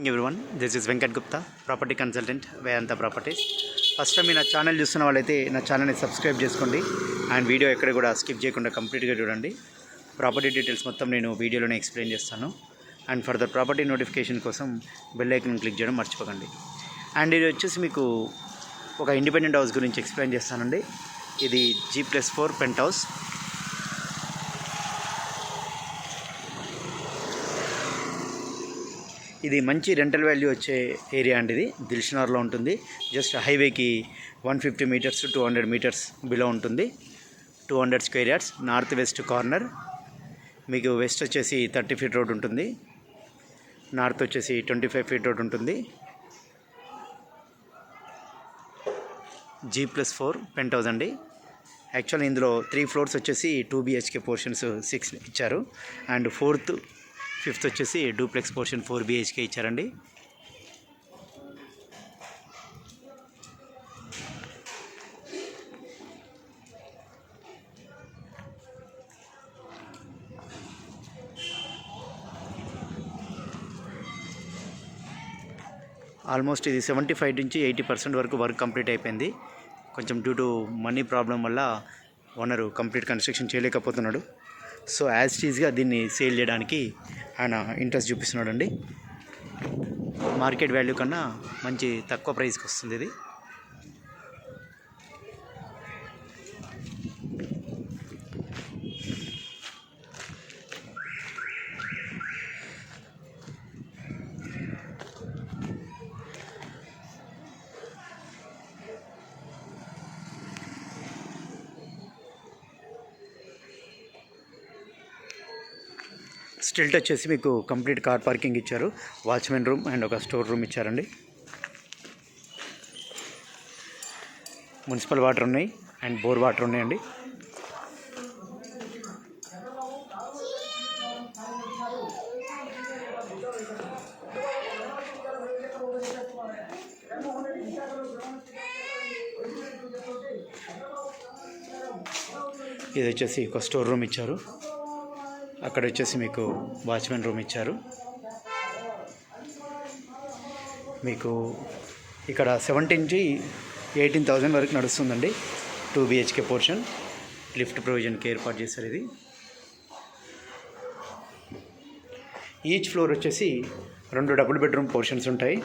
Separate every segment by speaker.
Speaker 1: Everyone, this is Venkat Gupta, property consultant, Vedanta properties. First time నా channel చూస్తున్న వాళ్ళైతే నా ఛానల్ని సబ్స్క్రైబ్ చేసుకోండి అండ్ వీడియో ఎక్కడ కూడా స్కిప్ చేయకుండా కంప్లీట్గా చూడండి. ప్రాపర్టీ డీటెయిల్స్ మొత్తం నేను వీడియోలోనే ఎక్స్ప్లెయిన్ చేస్తాను. అండ్ ఫర్దర్ ప్రాపర్టీ నోటిఫికేషన్ కోసం బెల్ ఐకాన్ క్లిక్ చేయడం మర్చిపోకండి. అండ్ ఇది వచ్చేసి మీకు ఒక ఇండిపెండెంట్ హౌస్ గురించి ఎక్స్ప్లెయిన్ చేస్తానండి. ఇది G+4 పెంట్ హౌస్. ఇది మంచి రెంటల్ వాల్యూ వచ్చే ఏరియా అండి. ఇది దిల్షనార్లో ఉంటుంది. జస్ట్ హైవేకి 150 మీటర్స్ 200 మీటర్స్ బిలో ఉంటుంది. 200 square yards, north west corner. మీకు వెస్ట్ వచ్చేసి 30 ఫీట్ రోడ్ ఉంటుంది, నార్త్ వచ్చేసి 25 ఫీట్ రోడ్ ఉంటుంది. G+4 పెంట్ హౌస్ అండి. యాక్చువల్లీ ఇందులో 3 ఫ్లోర్స్ వచ్చేసి 2 BHK పోర్షన్స్ 6 ఇచ్చారు. అండ్ ఫిఫ్త్ వచ్చేసి డూప్లెక్స్ పోర్షన్ 4 BHK ఇచ్చారండి. ఆల్మోస్ట్ ఇది 75 నుంచి 80% వరకు వర్క్ కంప్లీట్ అయిపోయింది. కొంచెం డ్యూ టు మనీ ప్రాబ్లం వల్ల ఓనరు కంప్లీట్ కన్స్ట్రక్షన్ చేయలేకపోతున్నాడు. సో యాజ్ టీజ్గా దీన్ని సేల్ చేయడానికి ఆయన ఇంట్రెస్ట్ చూపిస్తున్నాడు అండి. మార్కెట్ వాల్యూ కన్నా మంచి తక్కువ ప్రైస్కి వస్తుంది ఇది. స్టిల్ట్ వచ్చేసి మీకు కంప్లీట్ కార్ పార్కింగ్ ఇచ్చారు. వాచ్మెన్ రూమ్ అండ్ ఒక స్టోర్ రూమ్ ఇచ్చారండి. మున్సిపల్ వాటర్ ఉన్నాయి అండ్ బోర్ వాటర్ ఉన్నాయండి. ఇది వచ్చేసి ఒక స్టోర్ రూమ్ ఇచ్చారు. అక్కడ వచ్చేసి మీకు వాచ్మెన్ రూమ్ ఇచ్చారు. మీకు ఇక్కడ 17 నుంచి 18,000 వరకు నడుస్తుందండి. 2 BHK పోర్షన్, లిఫ్ట్ ప్రొవిజన్కి ఏర్పాటు చేశారు. ఇది ఈచ్ ఫ్లోర్ వచ్చేసి 2 డబుల్ బెడ్రూమ్ పోర్షన్స్ ఉంటాయి.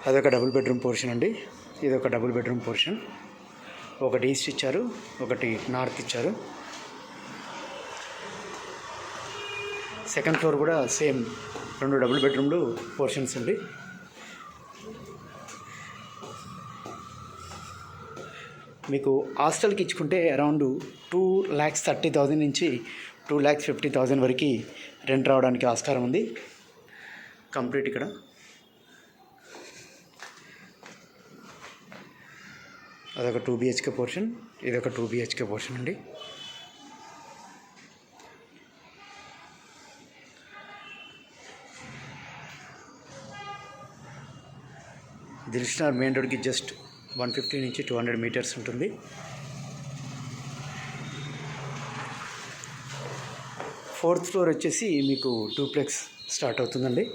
Speaker 1: అదొక డబుల్ బెడ్రూమ్ పోర్షన్ అండి. ఇదొక డబుల్ బెడ్రూమ్ పోర్షన్. ఒకటి ఈస్ట్ ఇచ్చారు, ఒకటి నార్త్ ఇచ్చారు. సెకండ్ ఫ్లోర్ కూడా సేమ్ 2 డబుల్ బెడ్రూమ్లు పోర్షన్స్ అండి. మీకు హాస్టల్కి ఇచ్చుకుంటే అరౌండ్ 2,30,000 నుంచి 2,50,000 వరకు రెంట్ రావడానికి ఆస్కారం ఉంది. కంప్లీట్ ఇక్కడ అదొక 2 BHK పోర్షన్, ఇదొక 2 BHK పోర్షన్ అండి. దిల్షనార్ మెయిన్ రోడ్కి జస్ట్ 150 నుంచి 200 మీటర్స్ ఉంటుంది. ఫోర్త్ ఫ్లోర్ వచ్చేసి మీకు డూప్లెక్స్ స్టార్ట్ అవుతుందండి.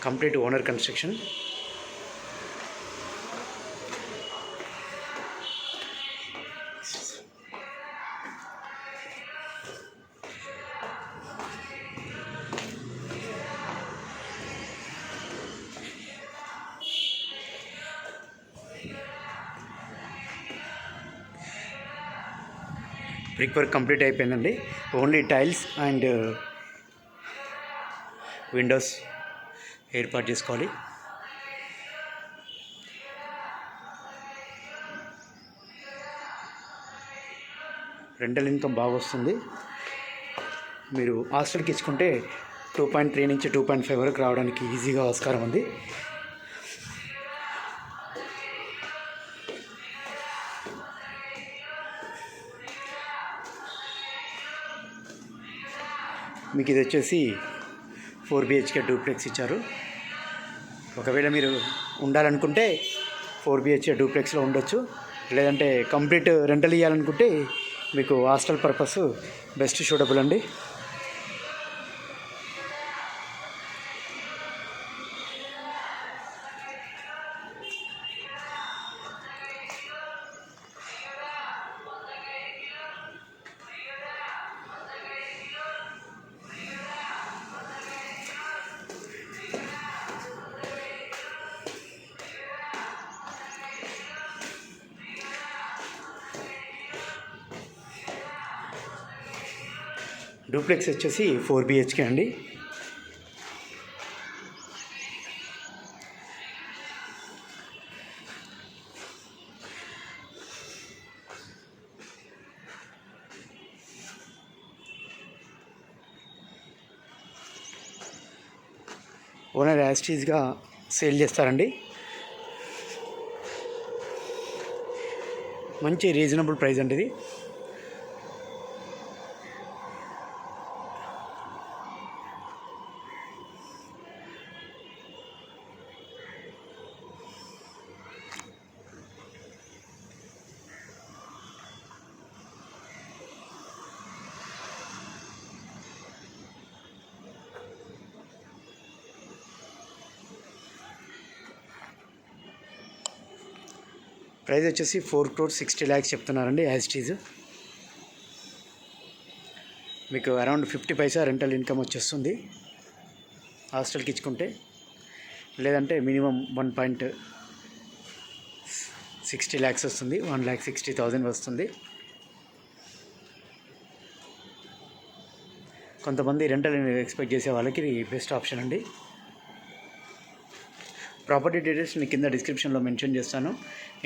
Speaker 1: Complete owner construction. Brick work complete అయిపోయిందండి. ఓన్లీ టైల్స్ అండ్ విండోస్ ఏర్పాటు చేసుకోవాలి. రెంటల్ ఇన్కమ్ బాగా వస్తుంది. మీరు హాస్టల్కి ఇచ్చుకుంటే 2.3 నుంచి 2.5 వరకు రావడానికి ఈజీగా ఆస్కారం ఉంది. మీకు ఇది వచ్చేసి 4 BHK డూప్లెక్స్ ఇచ్చారు. ఒకవేళ మీరు ఉండాలనుకుంటే 4 BHK డూప్లెక్స్లో ఉండొచ్చు. లేదంటే కంప్లీట్ రెంటల్ ఇవ్వాలనుకుంటే మీకు హాస్టల్ పర్పస్ బెస్ట్ సూటబుల్ అండి. డూప్లెక్స్ వచ్చేసి 4 BHK అండి. ఓనర్ యాస్టీస్గా సేల్ చేస్తారండి. మంచి రీజనబుల్ ప్రైస్ అండి ఇది. ప్రైస్ వచ్చేసి 4,60,00,000 చెప్తున్నారండి యాస్టీస్. మీకు అరౌండ్ 50 పైసా రెంటల్ ఇన్కమ్ వచ్చేస్తుంది హాస్టల్కి ఇచ్చుకుంటే. లేదంటే మినిమం 1.60 lakhs వస్తుంది, 1,60,000 వస్తుంది. కొంతమంది రెంటల్ ఎక్స్పెక్ట్ చేసే వాళ్ళకి ఇది బెస్ట్ ఆప్షన్ అండి. ప్రాపర్టీ డీటెయిల్స్ మీకు కింద డిస్క్రిప్షన్లో మెన్షన్ చేస్తాను.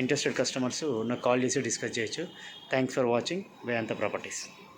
Speaker 1: ఇంట్రెస్టెడ్ కస్టమర్స్ నాకు కాల్ చేసి డిస్కస్ చేయొచ్చు. Thanks for watching Vedanta properties.